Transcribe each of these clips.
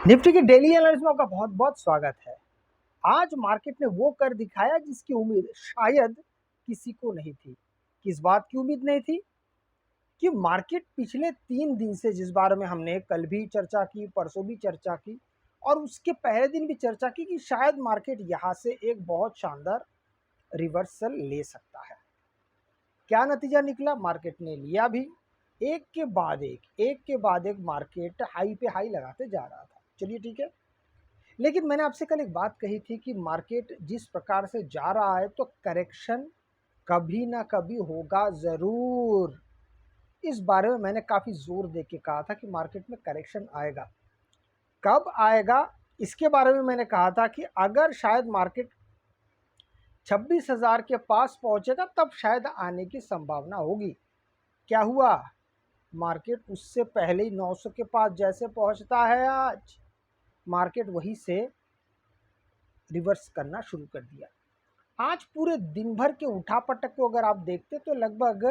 Nifty की daily analysis में आपका बहुत बहुत स्वागत है। आज मार्केट ने वो कर दिखाया जिसकी उम्मीद शायद किसी को नहीं थी। किस बात की उम्मीद नहीं थी? कि मार्केट पिछले 3 दिन से, जिस बारे में हमने कल भी चर्चा की, परसों भी चर्चा की और उसके पहले दिन भी चर्चा की, कि शायद मार्केट यहाँ से एक बहुत शानदार रिवर्सल ले सकता है। क्या नतीजा निकला? मार्केट ने लिया भी। एक के बाद एक मार्केट हाई पे हाई लगाते जा रहा था। चलिए ठीक है, लेकिन मैंने आपसे कल एक बात कही थी कि मार्केट जिस प्रकार से जा रहा है तो करेक्शन कभी ना कभी होगा ज़रूर। इस बारे में मैंने काफ़ी ज़ोर दे के कहा था कि मार्केट में करेक्शन आएगा। कब आएगा इसके बारे में मैंने कहा था कि अगर शायद मार्केट 26,000 के पास पहुंचेगा तब शायद आने की संभावना होगी। क्या हुआ? मार्केट उससे पहले ही 900 के पास जैसे पहुंचता है, आज मार्केट वहीं से रिवर्स करना शुरू कर दिया। आज पूरे दिन भर के उठापटक को अगर आप देखते तो लगभग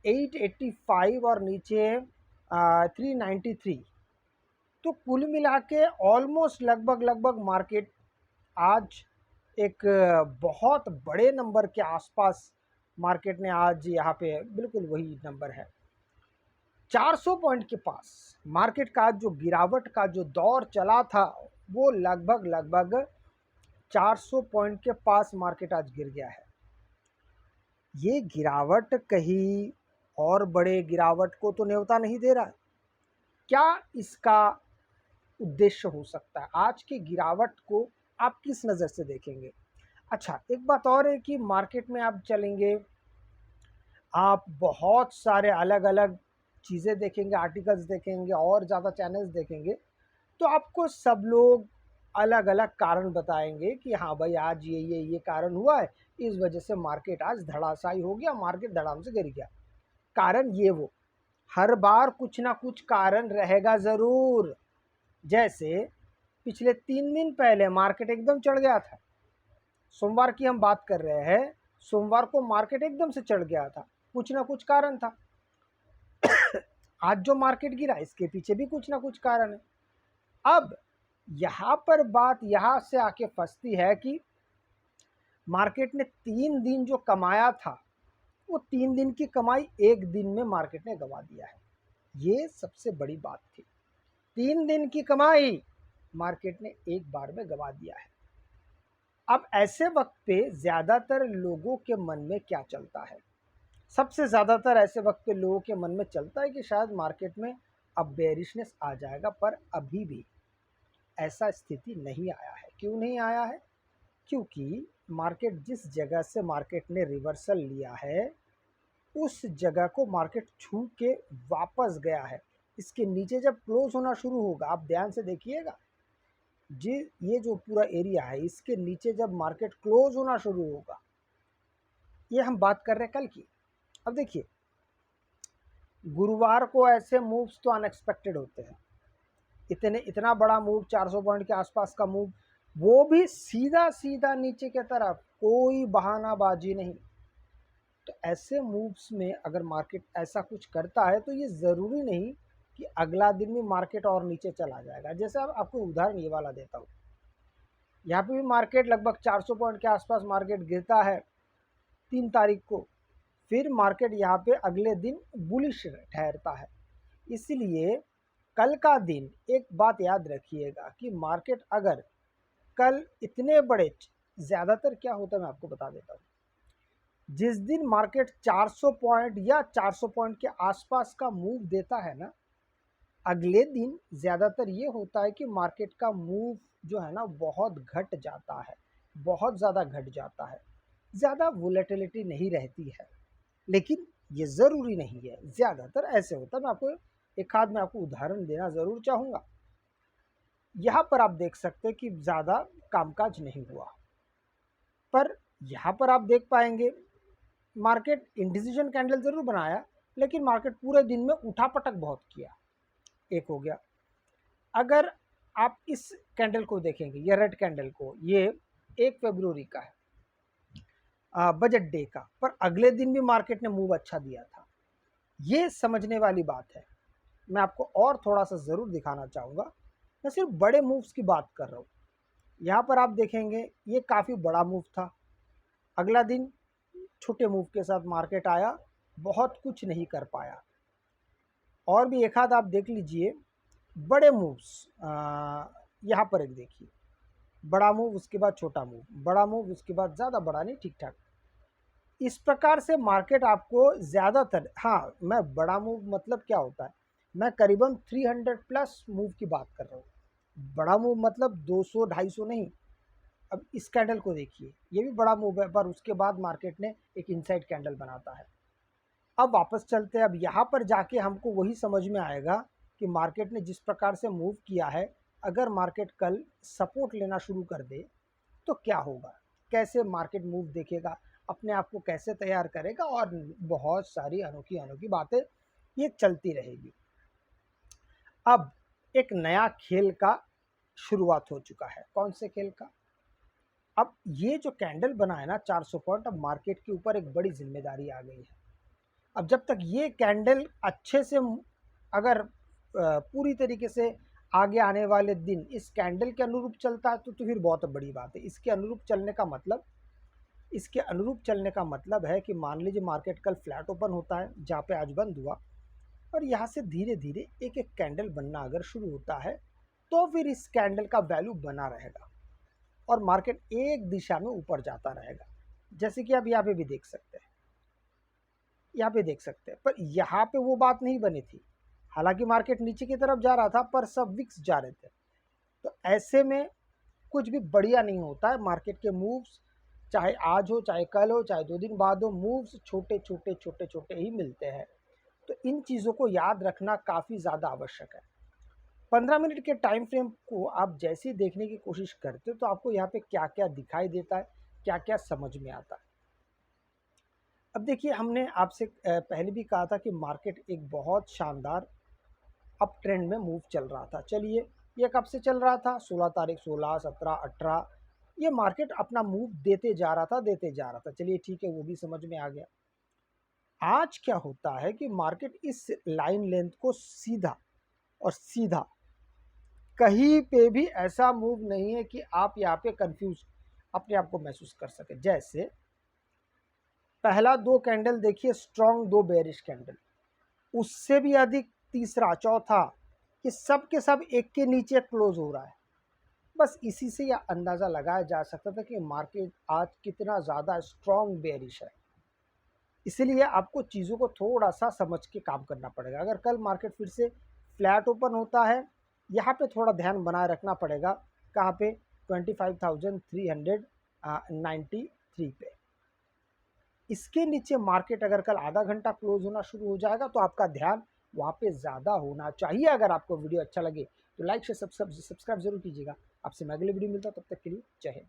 885 और नीचे 393, तो कुल मिला के ऑलमोस्ट लगभग मार्केट आज एक बहुत बड़े नंबर के आसपास मार्केट ने आज यहाँ पे बिल्कुल वही नंबर है 400 पॉइंट के पास। मार्केट का जो गिरावट का जो दौर चला था वो लगभग 400 पॉइंट के पास मार्केट आज गिर गया है। ये गिरावट कहीं और बड़े गिरावट को तो न्योता नहीं दे रहा है। क्या इसका उद्देश्य हो सकता है? आज की गिरावट को आप किस नज़र से देखेंगे? अच्छा, एक बात और है कि मार्केट में आप चलेंगे, आप बहुत सारे अलग अलग चीज़ें देखेंगे, आर्टिकल्स देखेंगे और ज़्यादा चैनल्स देखेंगे, तो आपको सब लोग अलग अलग कारण बताएंगे कि हाँ भाई आज ये कारण हुआ है, इस वजह से मार्केट आज धड़ासाई हो गया, मार्केट धड़ाम से गिर गया। कारण ये वो, हर बार कुछ ना कुछ कारण रहेगा ज़रूर। जैसे पिछले 3 दिन पहले मार्केट एकदम चढ़ गया था, सोमवार की हम बात कर रहे हैं, सोमवार को मार्केट एकदम से चढ़ गया था, कुछ ना कुछ कारण था। आज जो मार्केट गिरा इसके पीछे भी कुछ ना कुछ कारण है। अब यहाँ पर बात यहाँ से आके फंसती है कि मार्केट ने 3 दिन जो कमाया था वो 3 दिन की कमाई एक दिन में मार्केट ने गंवा दिया है। ये सबसे बड़ी बात थी। 3 दिन की कमाई मार्केट ने एक बार में गंवा दिया है। अब ऐसे वक्त पे ज़्यादातर लोगों के मन में क्या चलता है? सबसे ज़्यादातर ऐसे वक्त पे लोगों के मन में चलता है कि शायद मार्केट में अब बेरिशनेस आ जाएगा, पर अभी भी ऐसा स्थिति नहीं आया है। क्यों नहीं आया है? क्योंकि मार्केट जिस जगह से मार्केट ने रिवर्सल लिया है उस जगह को मार्केट छू के वापस गया है। इसके नीचे जब क्लोज होना शुरू होगा, आप ध्यान से देखिएगा, जी ये जो पूरा एरिया है इसके नीचे जब मार्केट क्लोज होना शुरू होगा, ये हम बात कर रहे हैं कल की। अब देखिए, गुरुवार को ऐसे मूव्स तो अनएक्सपेक्टेड होते हैं। इतना बड़ा मूव, 400 पॉइंट के आसपास का मूव, वो भी सीधा सीधा नीचे की तरफ, कोई बहानाबाजी नहीं। तो ऐसे मूव्स में अगर मार्केट ऐसा कुछ करता है तो ये ज़रूरी नहीं कि अगला दिन भी मार्केट और नीचे चला जाएगा। जैसे अब आपको उदाहरण ये वाला देता हूँ, यहाँ पे भी मार्केट लगभग 400 पॉइंट के आसपास मार्केट गिरता है 3 तारीख को, फिर मार्केट यहाँ पे अगले दिन बुलिश ठहरता है। इसलिए कल का दिन एक बात याद रखिएगा कि मार्केट अगर कल इतने बड़े, ज़्यादातर क्या होता है मैं आपको बता देता हूँ, जिस दिन मार्केट 400 पॉइंट या 400 पॉइंट के आसपास का मूव देता है ना, अगले दिन ज़्यादातर ये होता है कि मार्केट का मूव जो है ना बहुत घट जाता है, बहुत ज़्यादा घट जाता है, ज़्यादा वोलेटिलिटी नहीं रहती है। लेकिन ये ज़रूरी नहीं है, ज़्यादातर ऐसे होता है। मैं आपको एक आध मैं आपको उदाहरण देना ज़रूर चाहूँगा। यहाँ पर आप देख सकते हैं कि ज़्यादा कामकाज नहीं हुआ, पर यहाँ पर आप देख पाएंगे मार्केट इंडिसीजन कैंडल ज़रूर बनाया, लेकिन मार्केट पूरे दिन में उठापटक बहुत किया। एक हो गया। अगर आप इस कैंडल को देखेंगे, ये रेड कैंडल को, ये 1 फरवरी का है, बजट डे का, पर अगले दिन भी मार्केट ने मूव अच्छा दिया था। ये समझने वाली बात है। मैं आपको और थोड़ा सा ज़रूर दिखाना चाहूँगा मैं सिर्फ बड़े मूव्स की बात कर रहा हूँ। यहाँ पर आप देखेंगे ये काफ़ी बड़ा मूव था, अगला दिन छोटे मूव के साथ मार्केट आया, बहुत कुछ नहीं कर पाया। और भी एक आध आप देख लीजिए बड़े मूव्स, यहाँ पर एक देखिए, बड़ा मूव उसके बाद छोटा मूव, बड़ा मूव उसके बाद ज़्यादा बड़ा नहीं, ठीक ठाक। इस प्रकार से मार्केट आपको ज़्यादातर, हाँ मैं बड़ा मूव मतलब क्या होता है, मैं करीबन 300 प्लस मूव की बात कर रहा हूँ। बड़ा मूव मतलब 200 250 नहीं। अब इस कैंडल को देखिए, ये भी बड़ा मूव है, पर उसके बाद मार्केट ने एक इनसाइड कैंडल बनाता है। अब वापस चलते हैं, अब यहाँ पर जाके हमको वही समझ में आएगा कि मार्केट ने जिस प्रकार से मूव किया है, अगर मार्केट कल सपोर्ट लेना शुरू कर दे तो क्या होगा, कैसे मार्केट मूव देखेगा, अपने आप को कैसे तैयार करेगा, और बहुत सारी अनोखी अनोखी बातें ये चलती रहेगी। अब एक नया खेल का शुरुआत हो चुका है। कौन से खेल का? अब ये जो कैंडल बना है ना 400 पॉइंट, अब मार्केट के ऊपर एक बड़ी जिम्मेदारी आ गई है। अब जब तक ये कैंडल अच्छे से अगर पूरी तरीके से आगे आने वाले दिन इस कैंडल के अनुरूप चलता है तो फिर बहुत बड़ी बात है। इसके अनुरूप चलने का मतलब है कि मान लीजिए मार्केट कल फ्लैट ओपन होता है जहाँ पे आज बंद हुआ, और यहाँ से धीरे धीरे एक एक कैंडल बनना अगर शुरू होता है तो फिर इस कैंडल का वैल्यू बना रहेगा और मार्केट एक दिशा में ऊपर जाता रहेगा। जैसे कि आप यहाँ पे भी देख सकते हैं, यहाँ पे देख सकते हैं, पर यहाँ पे वो बात नहीं बनी थी। हालांकि मार्केट नीचे की तरफ जा रहा था पर सब विक्स जा रहे थे। तो ऐसे में कुछ भी बढ़िया नहीं होता है। मार्केट के मूव्स चाहे आज हो, चाहे कल हो, चाहे 2 दिन बाद हो, मूव्स छोटे छोटे छोटे छोटे ही मिलते हैं। तो इन चीज़ों को याद रखना काफ़ी ज़्यादा आवश्यक है। 15 मिनट के टाइम फ्रेम को आप जैसे ही देखने की कोशिश करते हो तो आपको यहाँ पे क्या क्या दिखाई देता है, क्या क्या समझ में आता है। अब देखिए, हमने आपसे पहले भी कहा था कि मार्केट एक बहुत शानदार अप ट्रेंड में मूव चल रहा था। चलिए, ये कब से चल रहा था? 16 तारीख, 16, 17, 18, ये मार्केट अपना मूव देते जा रहा था, देते जा रहा था। चलिए ठीक है, वो भी समझ में आ गया। आज क्या होता है कि मार्केट इस लाइन लेंथ को सीधा और सीधा, कहीं पे भी ऐसा मूव नहीं है कि आप यहाँ पे कंफ्यूज अपने आप को महसूस कर सके। जैसे पहला 2 कैंडल देखिए, स्ट्रॉन्ग 2 बेयरिश कैंडल, उससे भी अधिक तीसरा, चौथा, कि सब के सब एक के नीचे क्लोज हो रहा है। बस इसी से यह अंदाज़ा लगाया जा सकता था कि मार्केट आज कितना ज़्यादा स्ट्रॉन्ग बेयरिश है। इसीलिए आपको चीज़ों को थोड़ा सा समझ के काम करना पड़ेगा। अगर कल मार्केट फिर से फ्लैट ओपन होता है, यहाँ पे थोड़ा ध्यान बनाए रखना पड़ेगा। कहाँ पे? 25,393 पे। इसके नीचे मार्केट अगर कल आधा घंटा क्लोज होना शुरू हो जाएगा तो आपका ध्यान वहाँ पे ज़्यादा होना चाहिए। अगर आपको वीडियो अच्छा लगे तो लाइक से सब्सक्राइब जरूर कीजिएगा। आपसे मैं अगले वीडियो मिलता हूँ, तब तक के लिए जय हिंद।